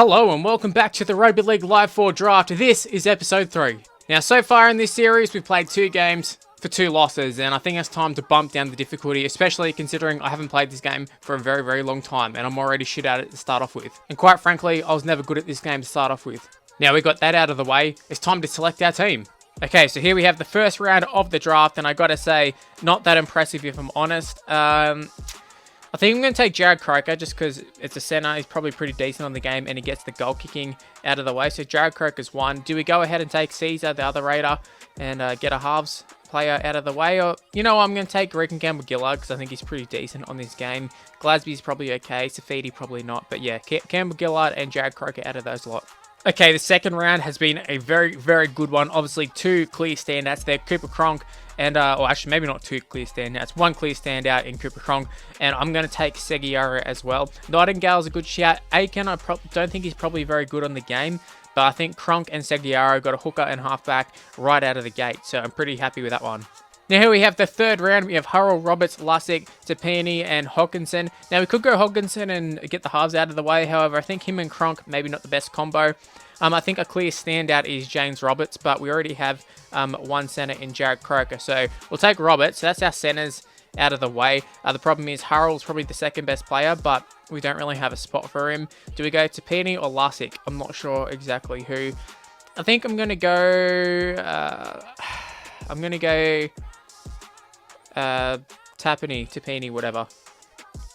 Hello and welcome back to the Rugby League Live 4 Draft. This is episode 3. Now, so far in this series, we've played 2 games for 2 losses, and I think it's time to bump down the difficulty, especially considering I haven't played this game for a very, very long time, and I'm already shit at it to start off with. And quite frankly, I was never good at this game to start off with. Now we got that out of the way, it's time to select our team. Okay, so here we have the first round of the draft, and I gotta say, not that impressive if I'm honest. I think I'm going to take Jarrod Croker just because it's a centre. He's probably pretty decent on the game and he gets the goal kicking out of the way. So Jarrod Croker's one. Do we go ahead and take Caesar, the other Raider, and get a halves player out of the way? Or, you know, I'm going to take Regan Campbell-Gillard because I think he's pretty decent on this game. Glasby's probably okay. Safidi probably not. But yeah, Campbell-Gillard and Jarrod Croker out of those lot. Okay, the second round has been a very, very good one. Obviously, 2 clear standouts there. Cooper Cronk and, or actually maybe not 2 clear standouts. 1 clear standout in Cooper Cronk. And I'm going to take Seguiaro as well. Nightingale's a good shout. Aiken, I don't think he's probably very good on the game. But I think Cronk and Seguiaro got a hooker and halfback right out of the gate. So I'm pretty happy with that one. Now here we have the third round. We have Hurrell, Roberts, Lussick, Tapini, and Hogkinson. Now we could go Hogkinson and get the halves out of the way. However, I think him and Cronk maybe not the best combo. I think a clear standout is James Roberts, but we already have one centre in Jarrod Croker. So we'll take Roberts. So that's our centres out of the way. The problem is Hurrell's probably the second best player, but we don't really have a spot for him. Do we go Tapini or Lussick? I'm not sure exactly who. I think I'm going to go... Tapini, whatever.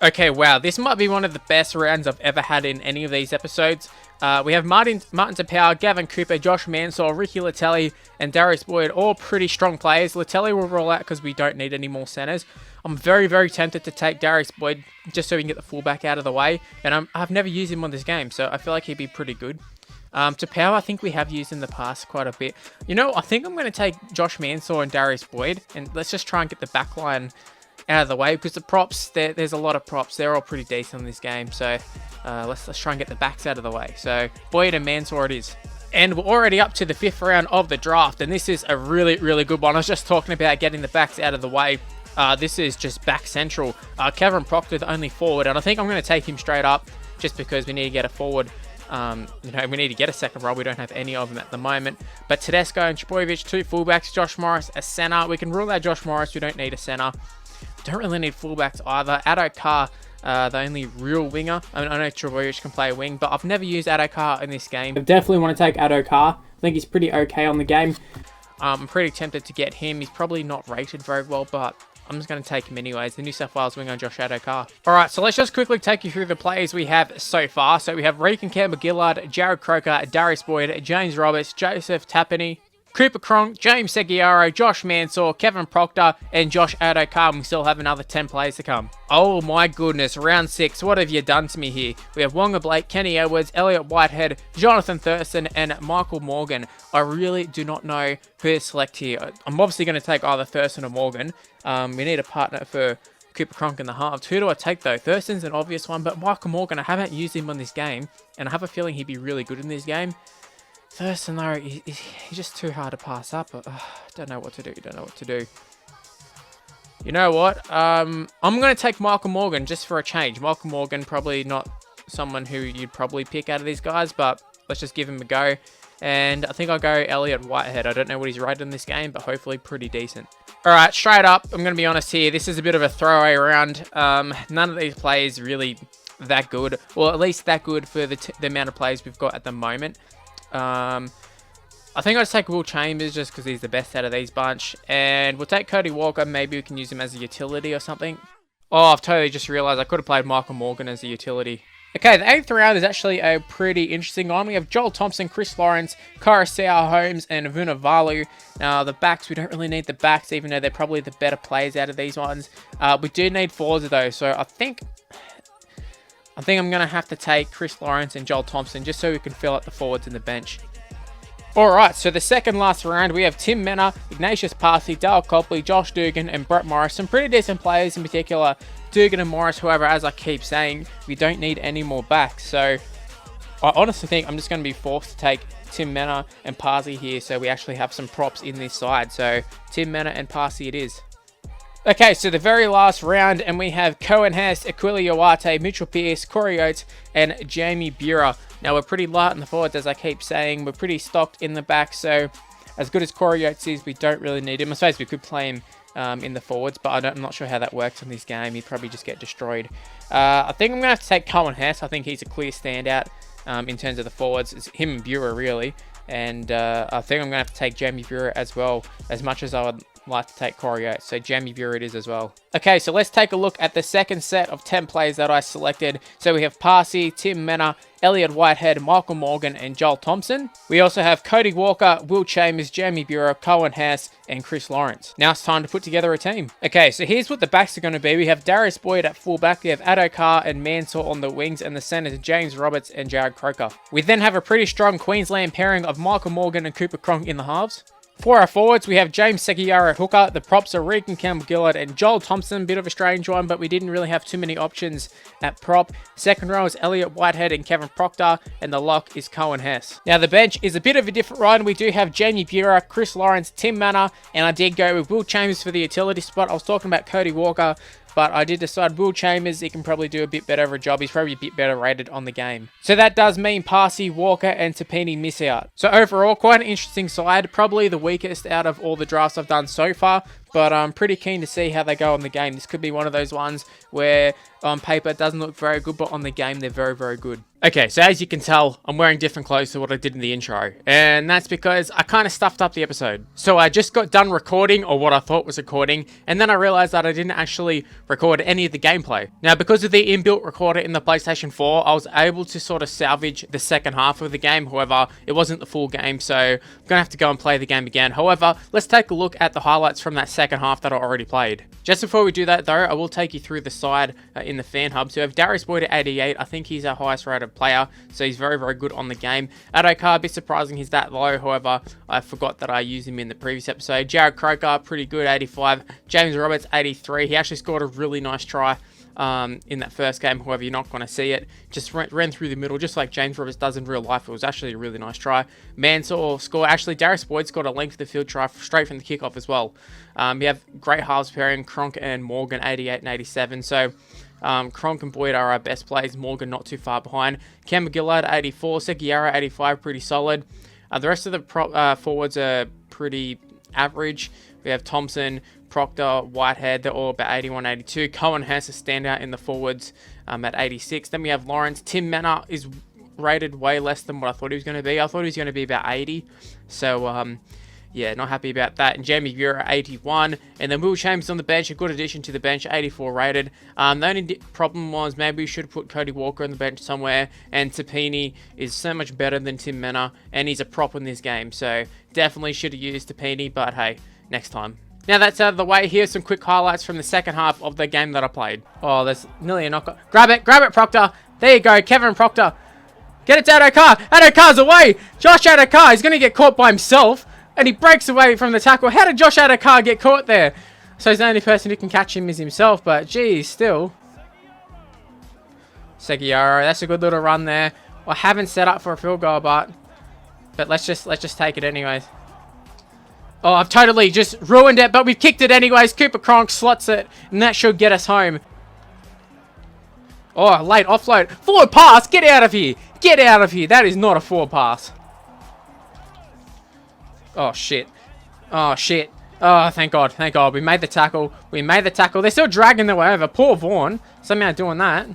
Okay, wow, this might be one of the best rounds I've ever had in any of these episodes. We have Martin Tapau, Gavin Cooper, Josh Mansour, Ricky Latelli, and Darius Boyd, all pretty strong players. Latelli will roll out because we don't need any more centres. I'm very, very tempted to take Darius Boyd just so we can get the fullback out of the way. And I've never used him on this game, so I feel like he'd be pretty good. Tapau, I think we have used in the past quite a bit. You know, I think I'm going to take Josh Mansour and Darius Boyd, and let's just try and get the back line out of the way, because the props, there's a lot of props. They're all pretty decent in this game, so let's try and get the backs out of the way. So Boyd and Mansour it is. And we're already up to the 5th round of the draft, and this is a really, really good one. I was just talking about getting the backs out of the way. This is just back central. Kevin Proctor, the only forward, and I think I'm going to take him straight up just because we need to get a forward. You know, we need to get a second row. We don't have any of them at the moment. But Tedesco and Trbojevic, 2 fullbacks. Josh Morris, a centre. We can rule out Josh Morris. We don't need a centre. Don't really need fullbacks either. Addo Carr, the only real winger. I mean, I know Trbojevic can play a wing, but I've never used Addo Carr in this game. I definitely want to take Addo Carr. I think he's pretty okay on the game. I'm pretty tempted to get him. He's probably not rated very well, but I'm just going to take him anyways. The New South Wales winger, Josh Addo Carr. Alright, so let's just quickly take you through the players we have so far. So we have Regan Campbell-Gillard, Jarrod Croker, Darius Boyd, James Roberts, Joseph Tapini, Cooper Cronk, James Seguiaro, Josh Mansour, Kevin Proctor, and Josh Addo Carr. We still have another 10 players to come. Oh my goodness, round 6. What have you done to me here? We have Wonga Blake, Kenny Edwards, Elliot Whitehead, Jonathan Thurston, and Michael Morgan. I really do not know who to select here. I'm obviously going to take either Thurston or Morgan. We need a partner for Cooper Cronk in the halves. Who do I take though? Thurston's an obvious one, but Michael Morgan, I haven't used him on this game, and I have a feeling he'd be really good in this game. Thurston though, he's just too hard to pass up. Don't know what to do. You know what? I'm going to take Michael Morgan just for a change. Michael Morgan, probably not someone who you'd probably pick out of these guys, but let's just give him a go. And I think I'll go Elliot Whitehead. I don't know what he's rated in this game, but hopefully pretty decent. Alright, straight up, I'm going to be honest here. This is a bit of a throwaway round. None of these players really that good. Well, at least that good for the amount of players we've got at the moment. I think I'll just take Will Chambers just because he's the best out of these bunch. And we'll take Cody Walker. Maybe we can use him as a utility or something. Oh, I've totally just realised I could have played Michael Morgan as a utility. Okay, the 8th round is actually a pretty interesting one. We have Joel Thompson, Chris Lawrence, Coruscant Holmes, and Vunivalu. Now, the backs, we don't really need the backs, even though they're probably the better players out of these ones. We do need forwards, though, so I think I'm going to have to take Chris Lawrence and Joel Thompson just so we can fill out the forwards in the bench. Alright, so the second last round, we have Tim Menner, Ignatius Parsley, Dale Copley, Josh Dugan, and Brett Morris. Some pretty decent players, in particular Dugan and Morris. However, as I keep saying, we don't need any more backs. So I honestly think I'm just going to be forced to take Tim Menner and Parsley here, so we actually have some props in this side. So Tim Menner and Parsley it is. Okay, so the very last round, and we have Cohen Hess, Aquila Iwate, Mitchell Pearce, Corey Oates, and Jamie Buhrer. Now, we're pretty light in the forwards, as I keep saying. We're pretty stocked in the back, so as good as Corey Oates is, we don't really need him. I suppose we could play him in the forwards, but I'm not sure how that works in this game. He'd probably just get destroyed. I think I'm going to have to take Cohen Hess. I think he's a clear standout in terms of the forwards. It's him and Buhrer, really. And I think I'm going to have to take Jamie Buhrer as well, as much as I would like to take Corey Oates. So Jamie Buhrer it is as well. Okay, so let's take a look at the second set of 10 players that I selected. So we have Parsi, Tim Mena, Elliot Whitehead, Michael Morgan, and Joel Thompson. We also have Cody Walker, Will Chambers, Jamie Buhrer, Cohen Hess, and Chris Lawrence. Now it's time to put together a team. Okay, so here's what the backs are going to be. We have Darius Boyd at fullback. We have Addo Carr and Mansour on the wings, and the centers James Roberts and Jared Croker. We then have a pretty strong Queensland pairing of Michael Morgan and Cooper Cronk in the halves. For our forwards, we have James Seguiara at hooker. The props are Regan Campbell-Gillard and Joel Thompson. Bit of a strange one, but we didn't really have too many options at prop. Second row is Elliot Whitehead and Kevin Proctor, and the lock is Cohen Hess. Now, the bench is a bit of a different ride. We do have Jamie Buhrer, Chris Lawrence, Tim Mena, and I did go with Will Chambers for the utility spot. I was talking about Cody Walker, but I did decide Will Chambers, he can probably do a bit better of a job. He's probably a bit better rated on the game. So that does mean Parsi, Walker, and Tapini miss out. So overall, quite an interesting side. Probably the weakest out of all the drafts I've done so far, but I'm pretty keen to see how they go on the game. This could be one of those ones where on paper it doesn't look very good, but on the game they're very, very good. Okay, so as you can tell, I'm wearing different clothes to what I did in the intro, and that's because I kind of stuffed up the episode. So I just got done recording, or what I thought was recording, and then I realized that I didn't actually record any of the gameplay. Now, because of the inbuilt recorder in the PlayStation 4, I was able to sort of salvage the second half of the game. However, it wasn't the full game, so I'm going to have to go and play the game again. However, let's take a look at the highlights from that second half that I already played. Just before we do that, though, I will take you through the side in the fan hub. So we have Darius Boyd at 88. I think he's our highest rated player, so he's very, very good on the game. Addo Carr, a bit surprising he's that low. However, I forgot that I used him in the previous episode. Jared Croker, pretty good, 85. James Roberts, 83. He actually scored a really nice try in that first game. However, you're not going to see it. Just ran through the middle, just like James Roberts does in real life. It was actually a really nice try. Mansour score. Actually, Darius Boyd scored a length of the field try straight from the kickoff as well. We have great halves pairing, Cronk and Morgan, 88 and 87. So Cronk and Boyd are our best players. Morgan not too far behind. Campbell-Gillard, 84. Seguiara, 85. Pretty solid. The rest of the forwards are pretty average. We have Thompson, Proctor, Whitehead, they're all about 81, 82. Cohen Hess a standout in the forwards at 86. Then we have Lawrence. Tim Mena is rated way less than what I thought he was going to be. I thought he was going to be about 80. So, yeah, not happy about that. And Jamie Buhrer, 81. And then Will Chambers on the bench, a good addition to the bench, 84 rated. The only problem was maybe we should put Cody Walker on the bench somewhere. And Tapini is so much better than Tim Mena, and he's a prop in this game. So definitely should have used Tapini, but hey, next time. Now that's out of the way, here's some quick highlights from the second half of the game that I played. Oh, there's nearly a knock. Grab it, Proctor. There you go, Kevin Proctor. Get it to Addo Carr. Addo Carr's away. Josh Addo Carr is going to get caught by himself, and he breaks away from the tackle. How did Josh Addo Carr get caught there? So he's the only person who can catch him is himself, but geez, still. Seguiara, that's a good little run there. I haven't set up for a field goal, but let's just take it anyways. Oh, I've totally just ruined it, but we've kicked it anyways. Cooper Cronk slots it, and that should get us home. Oh, late offload. Forward pass. Get out of here. Get out of here. That is not a forward pass. Oh, shit. Oh, shit. Oh, thank God. Thank God. We made the tackle. We made the tackle. They're still dragging their way over. Poor Vaughan. Somehow doing that.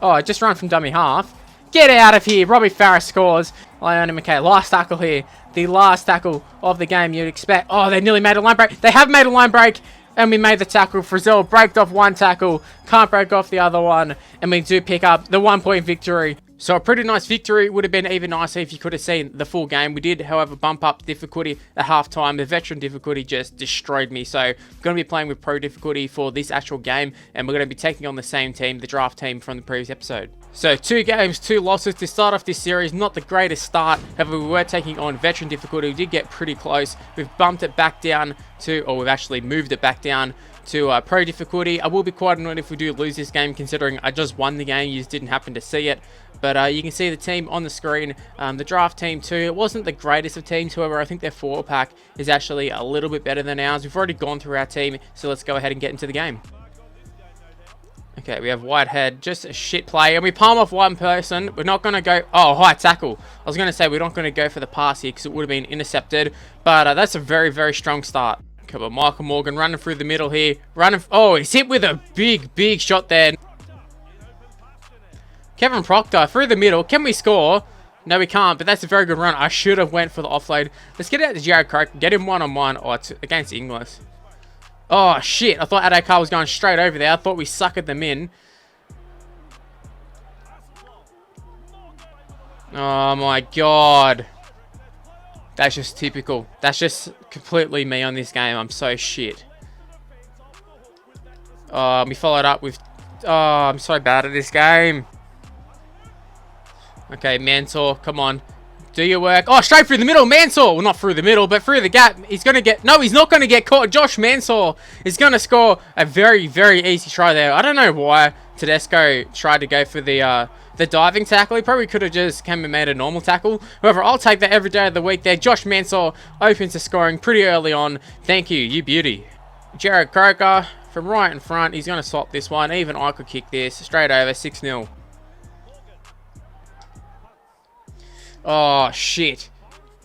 Oh, I just run from dummy half. Get out of here. Robbie Farah scores. Leone McKay. Last tackle here. The last tackle of the game you'd expect. Oh, they nearly made a line break. They have made a line break. And we made the tackle. Frizzell braked off one tackle. Can't break off the other one. And we do pick up the 1-point victory. So a pretty nice victory. Would have been even nicer if you could have seen the full game. We did, however, bump up difficulty at halftime. The veteran difficulty just destroyed me. So I'm going to be playing with pro difficulty for this actual game. And we're going to be taking on the same team, the draft team from the previous episode. So 2 games, 2 losses to start off this series. Not the greatest start. However, we were taking on veteran difficulty. We did get pretty close. We've bumped it back down to, or we've actually moved it back down to pro difficulty. I will be quite annoyed if we do lose this game, considering I just won the game. You just didn't happen to see it. But you can see the team on the screen. The draft team too. It wasn't the greatest of teams. However, I think their 4-pack is actually a little bit better than ours. We've already gone through our team. So let's go ahead and get into the game. Okay, we have Whitehead, just a shit play, and we palm off one person. We're not going to go... Oh, high tackle. I was going to say we're not going to go for the pass here because it would have been intercepted, but that's a very, very strong start. Come on, Michael Morgan running through the middle here. Oh, he's hit with a big, big shot there. Kevin Proctor through the middle. Can we score? No, we can't, but that's a very good run. I should have went for the offload. Let's get out to Jared Croak, get him one-on-one. Oh, it's against Inglis. Oh, shit. I thought Adokar was going straight over there. I thought we suckered them in. Oh, my God. That's just typical. That's just completely me on this game. I'm so shit. Oh, we followed up with... Oh, I'm so bad at this game. Okay, Mansour, come on. Do your work. Oh, straight through the middle. Mansour. Well, not through the middle, but through the gap. He's going to get... No, he's not going to get caught. Josh Mansour is going to score a very, very easy try there. I don't know why Tedesco tried to go for the diving tackle. He probably could have just came and made a normal tackle. However, I'll take that every day of the week there. Josh Mansour opens to scoring pretty early on. Thank you, you beauty. Jared Croker from right in front. He's going to swap this one. Even I could kick this. Straight over, 6-0. Oh, shit.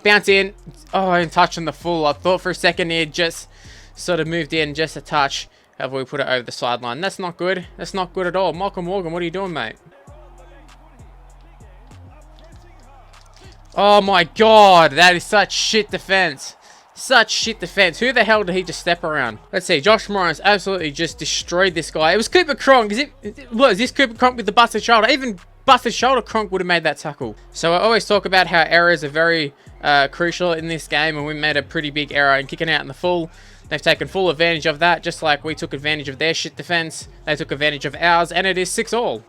Bounce in. Oh, and touch on the full. I thought for a second here, just sort of moved in just a touch. However, we put it over the sideline. That's not good. That's not good at all. Michael Morgan, what are you doing, mate? Oh, my God. That is such shit defense. Such shit defense. Who the hell did he just step around? Let's see. Josh Morris absolutely just destroyed this guy. It was Cooper Cronk. Is this Cooper Cronk with the busted shoulder? Even busted shoulder Cronk would have made that tackle. So I always talk about how errors are very crucial in this game, and we made a pretty big error in kicking out in the full. They've taken full advantage of that, just like we took advantage of their shit defense. They took advantage of ours, and it is 6-all.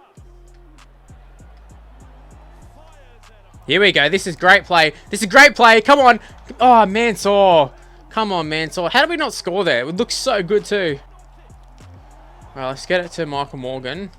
Here we go. This is great play. This is great play. Come on. Oh, Mansour. Come on, Mansour. How did we not score there? It looks so good too. Well, let's get it to Michael Morgan.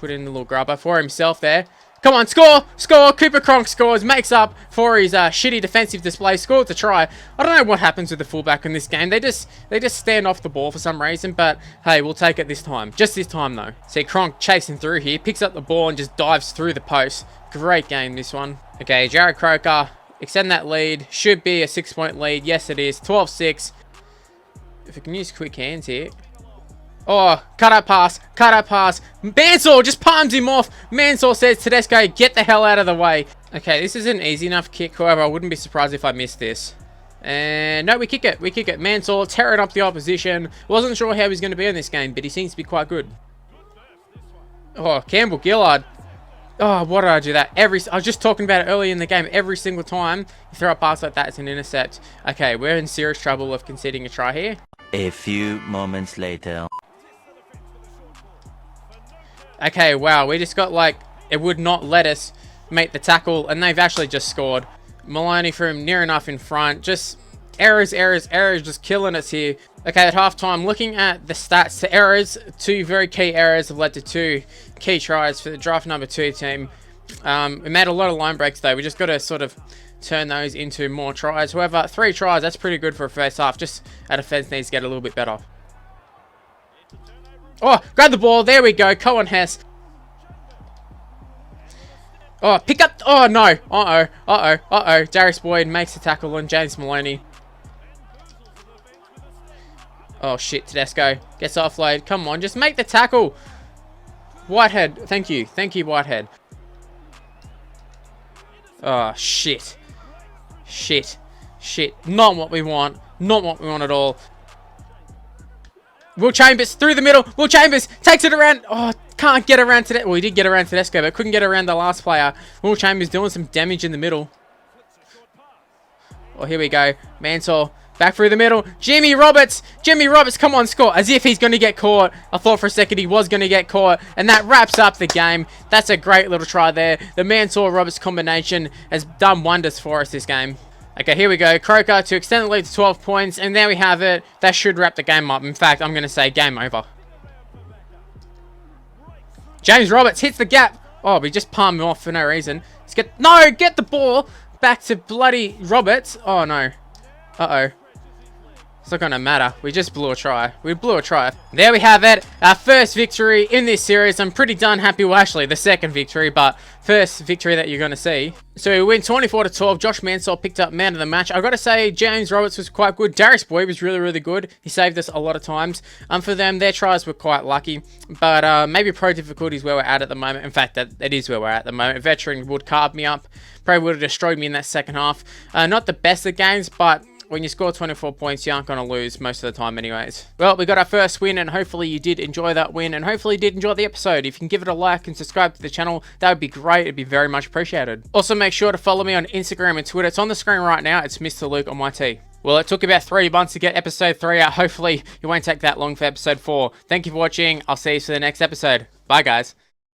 Put in the little grubber for himself there. Come on, score! Score! Cooper Cronk scores, makes up for his shitty defensive display. Scored to try. I don't know what happens with the fullback in this game. They just stand off the ball for some reason, but hey, we'll take it this time. Just this time, though. See, Cronk chasing through here, picks up the ball and just dives through the post. Great game, this one. Okay, Jared Croker, extend that lead. Should be a 6-point lead. Yes, it is. 12-6. If we can use quick hands here. Oh, cut out pass. Cut out pass. Mansour just palms him off. Mansour says, Tedesco, get the hell out of the way. Okay, this is an easy enough kick. However, I wouldn't be surprised if I missed this. And no, we kick it. We kick it. Mansour tearing up the opposition. Wasn't sure how he's going to be in this game, but he seems to be quite good. Oh, Campbell Gillard. Oh, why did I do that? I was just talking about it early in the game. Every single time you throw a pass like that, it's an intercept. Okay, we're in serious trouble of conceding a try here. A few moments later. Okay, wow, we just got like, it would not let us make the tackle, and they've actually just scored. Maloney from near enough in front. Just errors, just killing us here. Okay, at halftime, looking at the stats to errors, 2 very key errors have led to 2 key tries for the draft number 2 team. We made a lot of line breaks though. We just got to sort of turn those into more tries. However, 3 tries, that's pretty good for a first half. Just our defense needs to get a little bit better. Oh, grab the ball. There we go. Cohen Hess. Oh, pick up. Oh, no. Uh-oh. Darius Boyd makes the tackle on James Maloney. Oh, shit. Tedesco gets offload. Come on. Just make the tackle. Whitehead. Thank you. Thank you, Whitehead. Oh, shit. Shit. Not what we want. Not what we want at all. Will Chambers through the middle. Will Chambers takes it around. Oh, can't get around to that. Well, he did get around Tedesco, but couldn't get around the last player. Will Chambers doing some damage in the middle. Oh, here we go. Mansour Back through the middle. Jimmy Roberts. Jimmy Roberts, come on, score. As if he's going to get caught. I thought for a second he was going to get caught. And that wraps up the game. That's a great little try there. The Mansour-Roberts combination has done wonders for us this game. Okay, here we go. Croker to extend the lead to 12 points. And there we have it. That should wrap the game up. In fact, I'm going to say game over. James Roberts hits the gap. Oh, we just palmed him off for no reason. Let's get the ball back to bloody Roberts. Oh, no. Uh-oh. It's not going to matter. We just blew a try. We blew a try. There we have it. Our first victory in this series. I'm pretty darn happy. Well, actually, the second victory, but first victory that you're going to see. So we win 24-12. Josh Mansour picked up man of the match. I've got to say, James Roberts was quite good. Darius Boyd was really, really good. He saved us a lot of times. For them, their tries were quite lucky. But maybe pro difficulty is where we're at the moment. In fact, that is where we're at the moment. Veteran would carve me up. Probably would have destroyed me in that second half. Not the best of games, but when you score 24 points, you aren't going to lose most of the time anyways. Well, we got our first win, and hopefully you did enjoy that win, and hopefully you did enjoy the episode. If you can give it a like and subscribe to the channel, that would be great. It'd be very much appreciated. Also, make sure to follow me on Instagram and Twitter. It's on the screen right now. It's Mr. Luke on YT. Well, it took about 3 months to get episode 3 out. Hopefully, it won't take that long for episode 4. Thank you for watching. I'll see you for the next episode. Bye, guys.